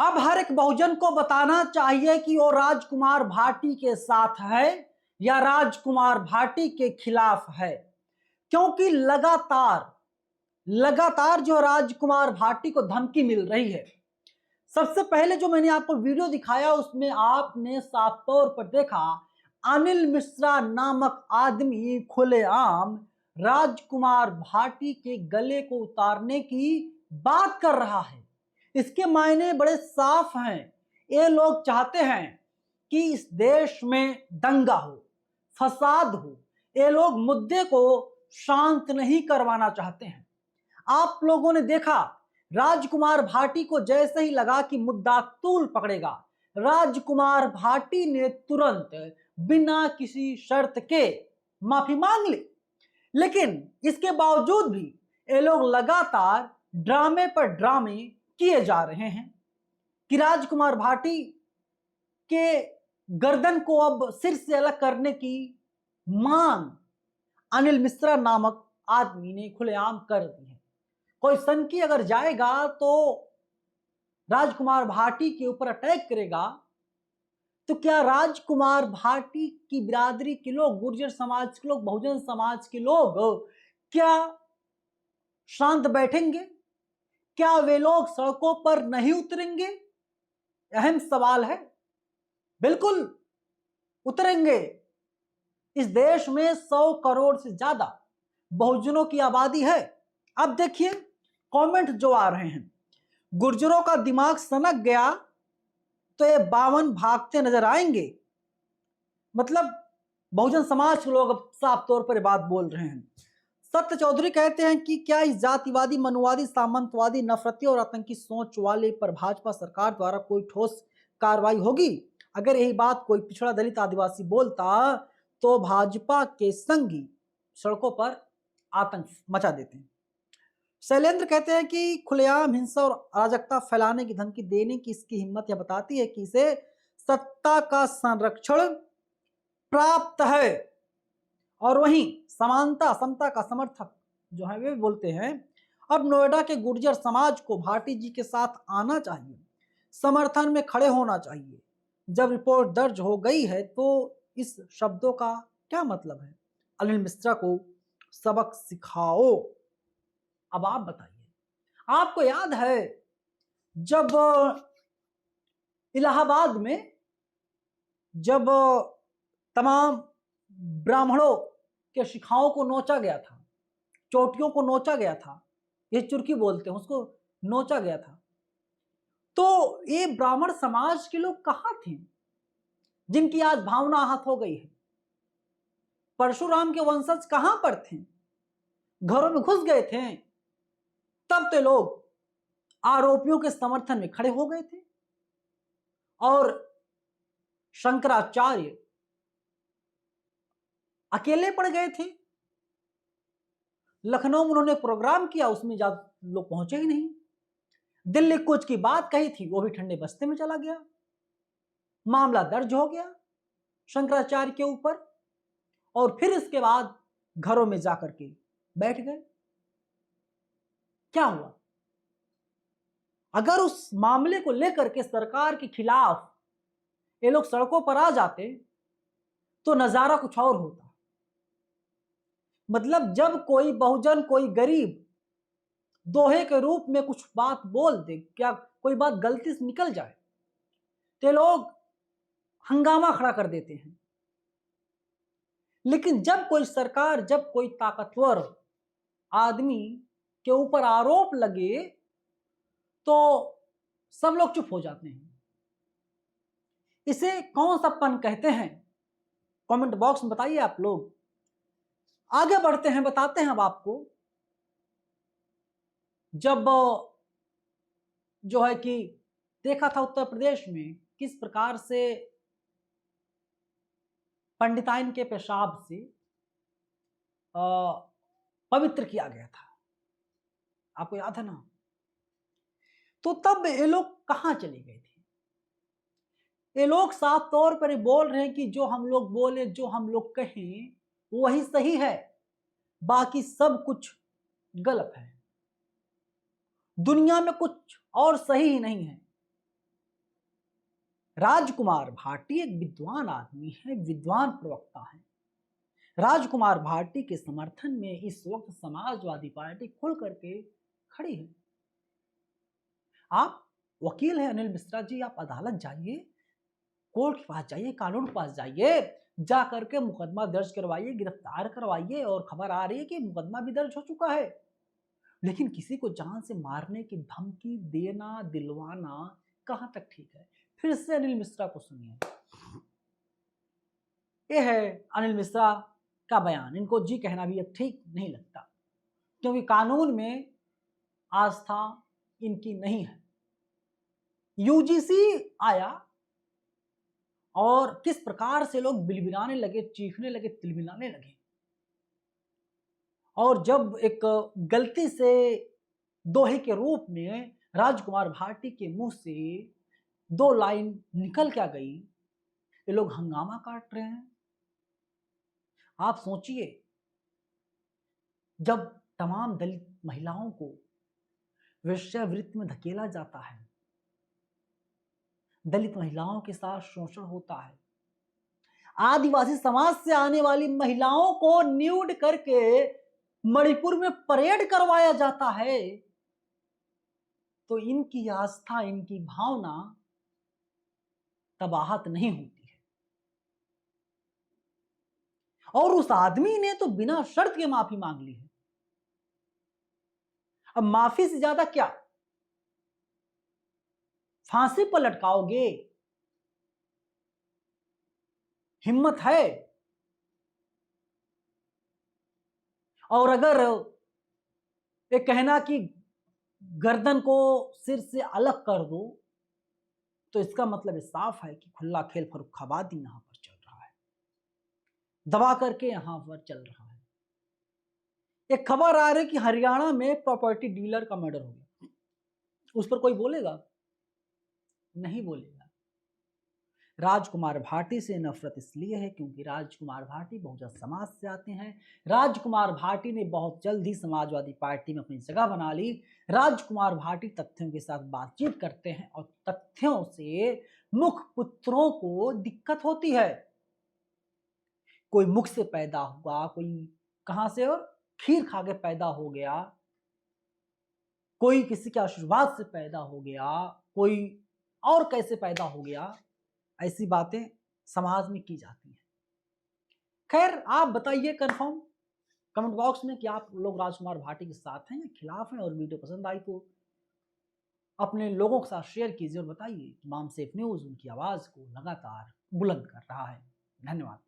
अब हर एक बहुजन को बताना चाहिए कि वो राजकुमार भाटी के साथ है या राजकुमार भाटी के खिलाफ है, क्योंकि लगातार लगातार जो राजकुमार भाटी को धमकी मिल रही है। सबसे पहले जो मैंने आपको वीडियो दिखाया उसमें आपने साफ तौर पर देखा अनिल मिश्रा नामक आदमी खुलेआम राजकुमार भाटी के गले को उतारने की बात कर रहा है। इसके मायने बड़े साफ हैं। ये लोग चाहते हैं कि इस देश में दंगा हो, फसाद हो। ये लोग मुद्दे को शांत नहीं करवाना चाहते हैं। आप लोगों ने देखा राजकुमार भाटी को जैसे ही लगा कि मुद्दा तूल पकड़ेगा, राजकुमार भाटी ने तुरंत बिना किसी शर्त के माफी मांग ली। लेकिन इसके बावजूद भी ये लोग लगातार ड्रामे पर ड्रामे किए जा रहे हैं कि राजकुमार भाटी के गर्दन को अब सिर से अलग करने की मांग अनिल मिश्रा नामक आदमी ने खुलेआम कर दी है। कोई सनकी अगर जाएगा तो राजकुमार भाटी के ऊपर अटैक करेगा तो क्या राजकुमार भाटी की बिरादरी के लोग, गुर्जर समाज के लोग, बहुजन समाज के लोग क्या शांत बैठेंगे? क्या वे लोग सड़कों पर नहीं उतरेंगे? अहम सवाल है। बिल्कुल उतरेंगे। इस देश में 100 करोड़ से ज्यादा बहुजनों की आबादी है। अब देखिए कमेंट जो आ रहे हैं, गुर्जरों का दिमाग सनक गया तो ये 52 भागते नजर आएंगे। मतलब बहुजन समाज के लोग अब साफ तौर पर बात बोल रहे हैं। सत्य चौधरी कहते हैं कि क्या इस जातिवादी, मनुवादी, सामंतवादी, नफरती और आतंकी सोच वाले पर भाजपा सरकार द्वारा कोई ठोस कार्रवाई होगी? अगर यही बात कोई पिछड़ा, दलित, आदिवासी बोलता तो भाजपा के संगी सड़कों पर आतंक मचा देते हैं। शैलेंद्र कहते हैं कि खुलेआम हिंसा और अराजकता फैलाने की धमकी देने की इसकी हिम्मत यह बताती है कि इसे सत्ता का संरक्षण प्राप्त है। और वहीं समानता, समता का समर्थक जो है वे बोलते हैं अब नोएडा के गुर्जर समाज को भाटी जी के साथ आना चाहिए, समर्थन में खड़े होना चाहिए। जब रिपोर्ट दर्ज हो गई है तो इस शब्दों का क्या मतलब है? अनिल मिश्रा को सबक सिखाओ। अब आप बताइए, आपको याद है जब इलाहाबाद में जब तमाम ब्राह्मणों के शिखाओं को नोचा गया था, चोटियों को नोचा गया था, ये चुरकी बोलते हैं उसको, नोचा गया था, तो ये ब्राह्मण समाज के लोग कहां थे जिनकी आज भावना आहत हो गई है? परशुराम के वंशज कहां पर थे? घरों में घुस गए थे। तब तो लोग आरोपियों के समर्थन में खड़े हो गए थे और शंकराचार्य अकेले पड़ गए थे। लखनऊ में उन्होंने प्रोग्राम किया, उसमें ज्यादा लोग पहुंचे ही नहीं। दिल्ली कूच की बात कही थी, वो भी ठंडे बस्ते में चला गया। मामला दर्ज हो गया शंकराचार्य के ऊपर और फिर इसके बाद घरों में जाकर के बैठ गए। क्या हुआ? अगर उस मामले को लेकर के सरकार के खिलाफ ये लोग सड़कों पर आ जाते तो नजारा कुछ और होता। मतलब जब कोई बहुजन, कोई गरीब दोहे के रूप में कुछ बात बोल दे, क्या कोई बात गलती से निकल जाए, तो लोग हंगामा खड़ा कर देते हैं। लेकिन जब कोई सरकार, जब कोई ताकतवर आदमी के ऊपर आरोप लगे तो सब लोग चुप हो जाते हैं। इसे कौन सा पन कहते हैं? कमेंट बॉक्स में बताइए आप लोग। आगे बढ़ते हैं, बताते हैं अब आपको। जब जो है कि देखा था उत्तर प्रदेश में किस प्रकार से पंडिताइन के पेशाब से पवित्र किया गया था, आपको याद है ना? तो तब ये लोग कहां चले गए थे? ये लोग साफ तौर पर बोल रहे हैं कि जो हम लोग बोले, जो हम लोग कहें वही सही है, बाकी सब कुछ गलत है। दुनिया में कुछ और सही ही नहीं है। राजकुमार भाटी एक विद्वान आदमी है, विद्वान प्रवक्ता है। राजकुमार भाटी के समर्थन में इस वक्त समाजवादी पार्टी खुल करके खड़ी है। आप वकील हैं अनिल मिश्रा जी, आप अदालत जाइए, कोर्ट के पास जाइए, कानून के पास जाइए, जा करके मुकदमा दर्ज करवाइए, गिरफ्तार करवाइए। और खबर आ रही है कि मुकदमा भी दर्ज हो चुका है। लेकिन किसी को जान से मारने की धमकी देना, दिलवाना कहां तक ठीक है? फिर से अनिल मिश्रा को सुनिए। यह है अनिल मिश्रा का बयान। इनको जी कहना भी अब ठीक नहीं लगता, क्योंकि कानून में आस्था इनकी नहीं है। यूजीसी आया और किस प्रकार से लोग बिलबिलाने लगे, चीखने लगे, तिलमिलाने लगे। और जब एक गलती से दोहे के रूप में राजकुमार भाटी के मुंह से 2 लाइन निकल क्या गई, ये लोग हंगामा काट रहे हैं। आप सोचिए, जब तमाम दलित महिलाओं को वेश्यावृत्ति में धकेला जाता है, दलित महिलाओं के साथ शोषण होता है, आदिवासी समाज से आने वाली महिलाओं को न्यूड करके मणिपुर में परेड करवाया जाता है, तो इनकी आस्था, इनकी भावना तबाहत नहीं होती है। और उस आदमी ने तो बिना शर्त के माफी मांग ली है। अब माफी से ज्यादा क्या? फांसी पर लटकाओगे? हिम्मत है? और अगर ये कहना कि गर्दन को सिर से अलग कर दो, तो इसका मतलब साफ है कि खुला खेल फर्रुखाबादी यहां पर चल रहा है, दबा करके यहां पर चल रहा है। एक खबर आ रही है कि हरियाणा में प्रॉपर्टी डीलर का मर्डर हो गया। उस पर कोई बोलेगा? नहीं बोलेगा। राजकुमार भाटी से नफरत इसलिए है क्योंकि राजकुमार भाटी बहुजन समाज से आते हैं। राजकुमार भाटी ने बहुत जल्द ही समाजवादी पार्टी में अपनी जगह बना ली। राजकुमार भाटी तथ्यों के साथ बातचीत करते हैं और तथ्यों से मुख पुत्रों को दिक्कत होती है। कोई मुख से पैदा हुआ, कोई कहां से और खीर खा के पैदा हो गया, कोई किसी के आशीर्वाद से पैदा हो गया, कोई और कैसे पैदा हो गया, ऐसी बातें समाज में की जाती हैं। खैर, आप बताइए कंफर्म कमेंट बॉक्स में कि आप लोग राजकुमार भाटी के साथ हैं या खिलाफ हैं। और वीडियो पसंद आई तो अपने लोगों के साथ शेयर कीजिए और बताइए। तमाम सेफ न्यूज़ उनकी आवाज़ को लगातार बुलंद कर रहा है। धन्यवाद।